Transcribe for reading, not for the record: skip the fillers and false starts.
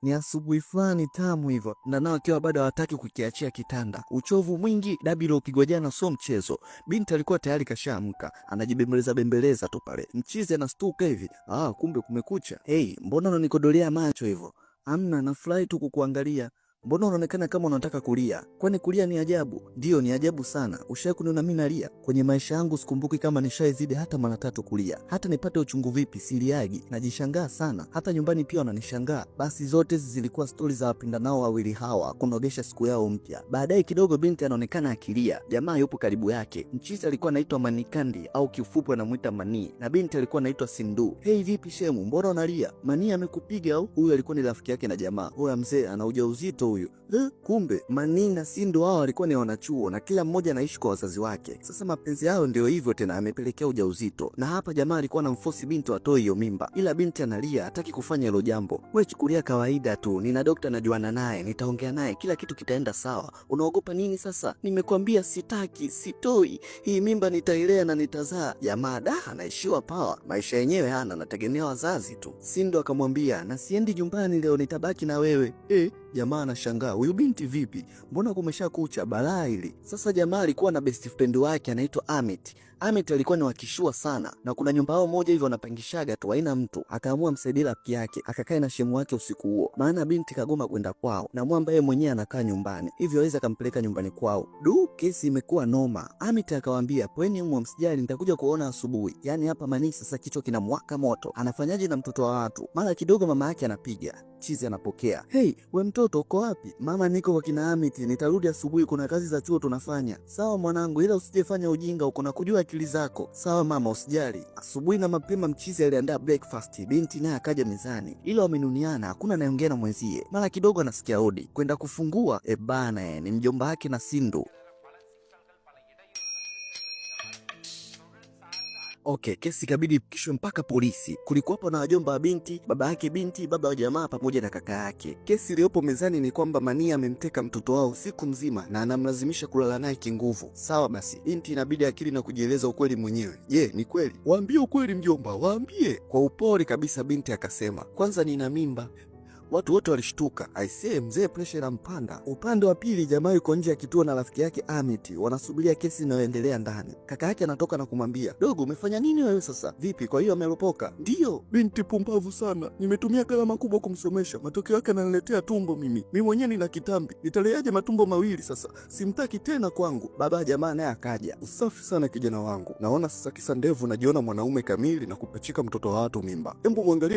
Ni asubuhi fulani tamu hivyo, na nao akiwa bado hawataki kukiachia kitanda. Uchovu mwingi, dabi iliyopigwa jana sio mchezo. Binti alikuwa tayari kashaamka, anajibembeleza bembeleza tu pale. Mchizi anastuka hivi, kumbe kumekucha. Hey, mbona unanikodolea macho hivyo? Amna, nafurahi tu kukuangalia. Mbona unaonekana kama unataka kulia? Kwani kulia ni ajabu? Ndio, ni ajabu sana. Ushawahi kuniona mimi nalia? Kwenye maisha yangu sikumbuki kama nishaizidi hata mara 3 kulia. Hata nipate uchungu vipi siliagi. Najishangaa sana. Hata nyumbani pia wananishangaa. Basi zote zilikuwa stori za wapendanao wawili hawa kunogesha siku yao mpya. Baadaye kidogo binti anaonekana akilia. Jamaa yupo karibu yake. Mchizi alikuwa anaitwa Manikandi au kifupi anamuita Mani, na binti alikuwa anaitwa Sindu. Hey, vipi shemu? Mbona unalia? Mani amekupiga au? Huyu alikuwa ni rafiki yake na jamaa. Huyu mzee ana ujauzito huyu. Kumbe Mani na Sindu hao walikuwa ni wanachuo na kila mmoja anaishi kwa wazazi wake. Sasa mapenzi yao ndio hivyo tena amepelekea ujauzito. Na hapa jamaa alikuwa anamforce binti atoe hiyo mimba. Ila binti analia, hataki kufanya hilo jambo. Wewe chukulia kawaida tu. Nina dokta najuana naye, nitaongea naye, kila kitu kitaenda sawa. Unaogopa nini sasa? Nimekwambia sitaki, sitoi. Hii mimba nitailea na nitazaa. Jamaa anaishiwa power. Maisha yenyewe hana, anategemea wazazi tu. Sindu akamwambia, na siendi nyumbani leo, nitabaki na wewe. Jamaa anashangaa, huyu binti vipi? Mbona kumesha kucha balaa hili? Sasa jamaa alikuwa na best friend wake anaitwa Amit. Amit alikuwa ni wakishua sana, na kuna nyumba yao moja hivyo anapangishaga tu, haina mtu. Akaamua msaidie rafiki yake, akakae na shemu wake usiku huo. Maana binti kagoma kwenda kwao, na mwamba yeye mwenyewe anakaa nyumbani. Hivyo aweza akampeleka nyumbani kwao. Kesi imekuwa noma. Amit akawaambia, "Pweni humo msijali, nitakuja kuona asubuhi." Yaani hapa Mani sasa kichwa kinamwaka moto. Anafanyaje na mtoto wa watu? Mara kidogo mama yake anapiga. Chizi anapokea. "Hey, we mtoto uko wapi?" "Mama, niko kwa kina Amit, nitarudi asubuhi, kuna kazi za chuo tunafanya." "Sawa mwanangu, ila usijefanya ujinga, uko na kujua akili zako." "Sawa mama, usijali." Asubuhi na mapema mchizi aliandaa breakfast, binti naye akaja mezani. Ila wamenuniana, hakuna anayeongea na mwenzie. Mara kidogo anasikia hodi. Kwenda kufungua, ni mjomba wake na Sindu. Kesi ikabidi ipikishwe mpaka polisi. Kulikuwapo na wajomba wa binti, baba yake binti, baba wa jamaa pamoja na kaka yake. Kesi iliyopo mezani ni kwamba Mani amemteka mtoto wao siku mzima na anamlazimisha kulala naye kinguvu. Sawa basi, binti inabidi akili na kujieleza ukweli mwenyewe. Ni kweli? "Waambie ukweli mjomba, waambie." Kwa upole kabisa binti akasema, "Kwanza nina mimba." Watu wote walishtuka. Aisee, mzee pressure inampanda. Upande wa pili jamaa yuko nje ya kituo na rafiki yake Amit, wanasubiria kesi inayoendelea ndani. Kaka yake anatoka na kumwambia, "Dogo, umefanya nini wewe sasa? Vipi, kwa hiyo ameropoka?" "Ndio." "Binti pumbavu sana. Nimetumia gharama kubwa kumsomesha. Matokeo yake ananiletea tumbo mimi. Mimi mwenyewe nina kitambi. Nitaleaje matumbo mawili sasa? Simtaki tena kwangu." Baba jamaa naye akaja. "Usafi sana kijana wangu. Naona sasa kisa ndevu najiona mwanaume kamili na kupachika mtoto wa watu mimba. Hebu muangalie